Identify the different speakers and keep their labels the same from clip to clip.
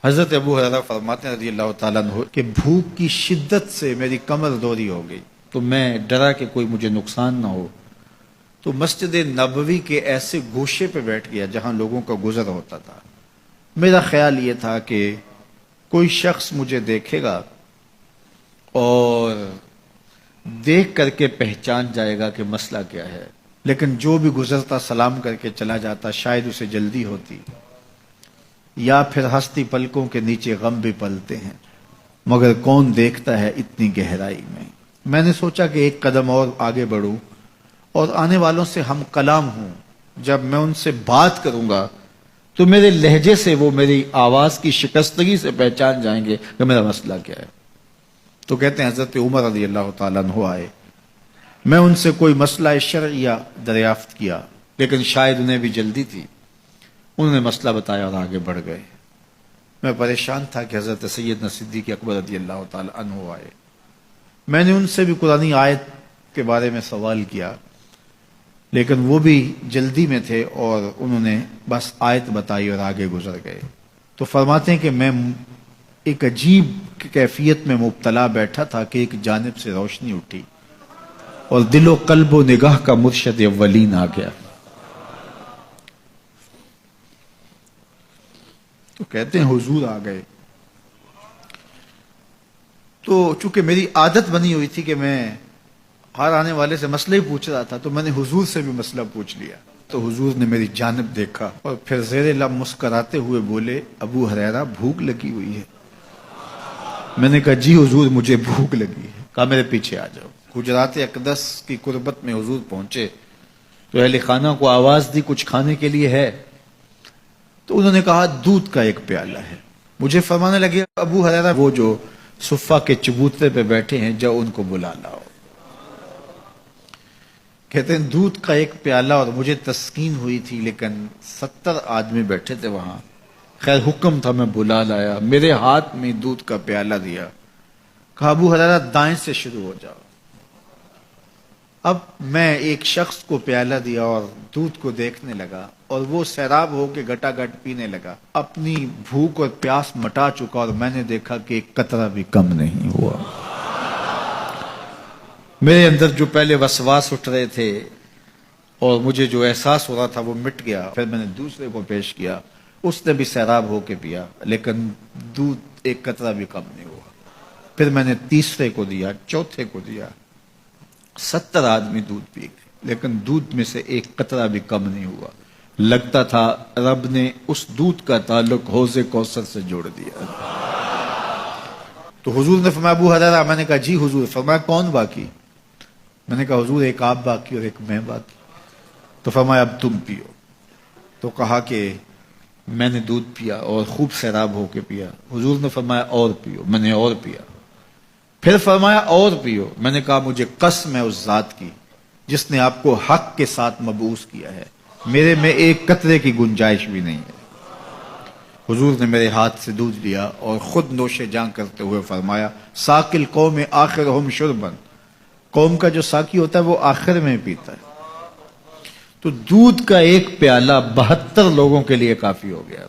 Speaker 1: حضرت ابو ہریرہ فرماتے ہیں رضی اللہ تعالیٰ عنہ کہ بھوک کی شدت سے میری کمر دوری ہو گئی، تو میں ڈرا کہ کوئی مجھے نقصان نہ ہو، تو مسجد نبوی کے ایسے گوشے پہ بیٹھ گیا جہاں لوگوں کا گزر ہوتا تھا۔ میرا خیال یہ تھا کہ کوئی شخص مجھے دیکھے گا اور دیکھ کر کے پہچان جائے گا کہ مسئلہ کیا ہے، لیکن جو بھی گزرتا سلام کر کے چلا جاتا، شاید اسے جلدی ہوتی، یا پھر ہستی پلکوں کے نیچے غم بھی پلتے ہیں، مگر کون دیکھتا ہے اتنی گہرائی میں۔ میں نے سوچا کہ ایک قدم اور آگے بڑھوں اور آنے والوں سے ہم کلام ہوں، جب میں ان سے بات کروں گا تو میرے لہجے سے وہ میری آواز کی شکستگی سے پہچان جائیں گے کہ میرا مسئلہ کیا ہے۔ تو کہتے ہیں حضرت عمر رضی اللہ تعالیٰ عنہ آئے، میں ان سے کوئی مسئلہ شرعیہ دریافت کیا، لیکن شاید انہیں بھی جلدی تھی، انہوں نے مسئلہ بتایا اور آگے بڑھ گئے۔ میں پریشان تھا کہ حضرت سیدنا صدیق اکبر رضی اللہ تعالیٰ عنہ آئے، میں نے ان سے بھی قرآنی آیت کے بارے میں سوال کیا، لیکن وہ بھی جلدی میں تھے اور انہوں نے بس آیت بتائی اور آگے گزر گئے۔ تو فرماتے ہیں کہ میں ایک عجیب کیفیت میں مبتلا بیٹھا تھا کہ ایک جانب سے روشنی اٹھی اور دل و قلب و نگاہ کا مرشد اولین آ گیا۔ تو کہتے ہیں حضور آ گئے، تو چونکہ میری عادت بنی ہوئی تھی کہ میں ہر آنے والے سے مسئلہ ہی پوچھ رہا تھا، تو میں نے حضور سے بھی مسئلہ پوچھ لیا۔ تو حضور نے میری جانب دیکھا اور پھر زیر لب مسکراتے ہوئے بولے، ابو ہریرہ بھوک لگی ہوئی ہے؟ میں نے کہا جی حضور مجھے بھوک لگی ہے۔ کہا میرے پیچھے آ جاؤ۔ حجرات اقدس کی قربت میں حضور پہنچے تو اہل خانہ کو آواز دی کچھ کھانے کے لیے ہے؟ تو انہوں نے کہا دودھ کا ایک پیالہ ہے۔ مجھے فرمانے لگے ابو ہریرہ وہ جو صفہ کے چبوترے پہ بیٹھے ہیں جاؤ ان کو بلا لاؤ۔ کہتے ہیں دودھ کا ایک پیالہ، اور مجھے تسکین ہوئی تھی لیکن 70 آدمی بیٹھے تھے وہاں۔ خیر حکم تھا، میں بلا لایا، میرے ہاتھ میں دودھ کا پیالہ دیا، کہا ابو ہریرہ دائیں سے شروع ہو جاؤ۔ اب میں ایک شخص کو پیالہ دیا اور دودھ کو دیکھنے لگا، اور وہ سیراب ہو کے گٹا گٹ پینے لگا، اپنی بھوک اور پیاس مٹا چکا، اور میں نے دیکھا کہ ایک قطرہ بھی کم نہیں ہوا۔ میرے اندر جو پہلے وسواس اٹھ رہے تھے اور مجھے جو احساس ہو رہا تھا وہ مٹ گیا۔ پھر میں نے دوسرے کو پیش کیا، اس نے بھی سیراب ہو کے پیا، لیکن دودھ ایک قطرہ بھی کم نہیں ہوا۔ پھر میں نے تیسرے کو دیا، چوتھے کو دیا، 70 آدمی دودھ پی گئے، لیکن دودھ میں سے ایک قطرہ بھی کم نہیں ہوا۔ لگتا تھا رب نے اس دودھ کا تعلق حوض کوثر سے جوڑ دیا۔ تو حضور نے فرمایا ابو ہریرہ، میں نے کہا جی حضور۔ فرمایا کون باقی؟ میں نے کہا حضور ایک آپ باقی اور ایک میں باقی۔ تو فرمایا اب تم پیو۔ تو کہا کہ میں نے دودھ پیا اور خوب سیراب ہو کے پیا۔ حضور نے فرمایا اور پیو، میں نے اور پیا۔ پھر فرمایا اور پیو۔ میں نے کہا مجھے قسم ہے اس ذات کی جس نے آپ کو حق کے ساتھ مبعوث کیا ہے، میرے میں ایک قطرے کی گنجائش بھی نہیں ہے۔ حضور نے میرے ہاتھ سے دودھ لیا اور خود نوش جاں کرتے ہوئے فرمایا ساقی القوم آخرہم شربا، قوم کا جو ساقی ہوتا ہے وہ آخر میں پیتا ہے۔ تو دودھ کا ایک پیالہ 72 لوگوں کے لیے کافی ہو گیا۔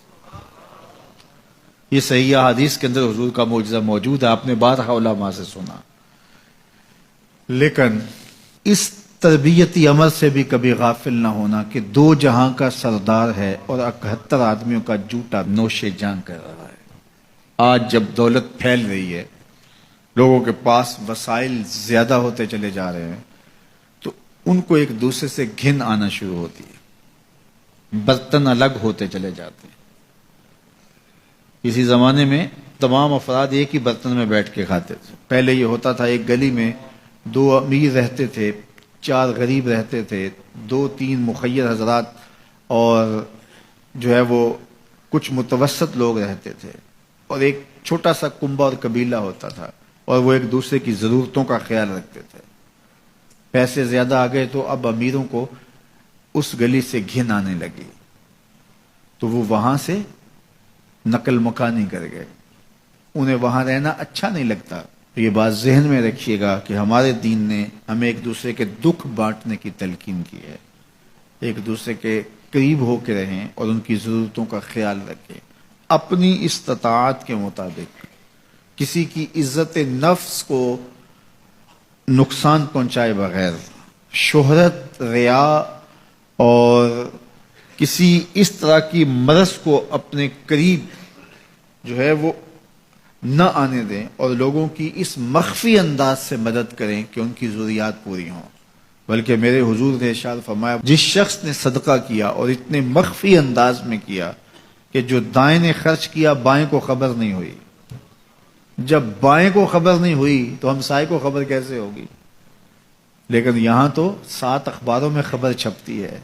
Speaker 1: یہ صحیح حدیث کے اندر حضور کا معجزہ موجود ہے، آپ نے بارہا علماء سے سنا۔ لیکن اس تربیتی عمل سے بھی کبھی غافل نہ ہونا کہ 2 جہاں کا سردار ہے اور 71 آدمیوں کا جوٹا نوش جاں کر رہا ہے۔ آج جب دولت پھیل رہی ہے، لوگوں کے پاس وسائل زیادہ ہوتے چلے جا رہے ہیں، تو ان کو ایک دوسرے سے گھن آنا شروع ہوتی ہے، برتن الگ ہوتے چلے جاتے ہیں۔ کسی زمانے میں تمام افراد ایک ہی برتن میں بیٹھ کے کھاتے تھے۔ پہلے یہ ہوتا تھا ایک گلی میں 2 امیر رہتے تھے، 4 غریب رہتے تھے، 2-3 مخیر حضرات اور جو ہے وہ کچھ متوسط لوگ رہتے تھے، اور ایک چھوٹا سا کنبہ اور قبیلہ ہوتا تھا، اور وہ ایک دوسرے کی ضرورتوں کا خیال رکھتے تھے۔ پیسے زیادہ آ گئے تو اب امیروں کو اس گلی سے گھن آنے لگی، تو وہ وہاں سے نقل مکانی کر گئے، انہیں وہاں رہنا اچھا نہیں لگتا۔ یہ بات ذہن میں رکھیے گا کہ ہمارے دین نے ہمیں ایک دوسرے کے دکھ بانٹنے کی تلقین کی ہے، ایک دوسرے کے قریب ہو کے رہیں اور ان کی ضرورتوں کا خیال رکھیں۔ اپنی استطاعت کے مطابق کسی کی عزت نفس کو نقصان پہنچائے بغیر، شہرت، ریا اور کسی اس طرح کی مرض کو اپنے قریب جو ہے وہ نہ آنے دیں، اور لوگوں کی اس مخفی انداز سے مدد کریں کہ ان کی ضروریات پوری ہوں۔ بلکہ میرے حضور نے ارشاد فرمایا، جس شخص نے صدقہ کیا اور اتنے مخفی انداز میں کیا کہ جو دائیں نے خرچ کیا بائیں کو خبر نہیں ہوئی، جب بائیں کو خبر نہیں ہوئی تو ہمسائے کو خبر کیسے ہوگی؟ لیکن یہاں تو 7 اخباروں میں خبر چھپتی ہے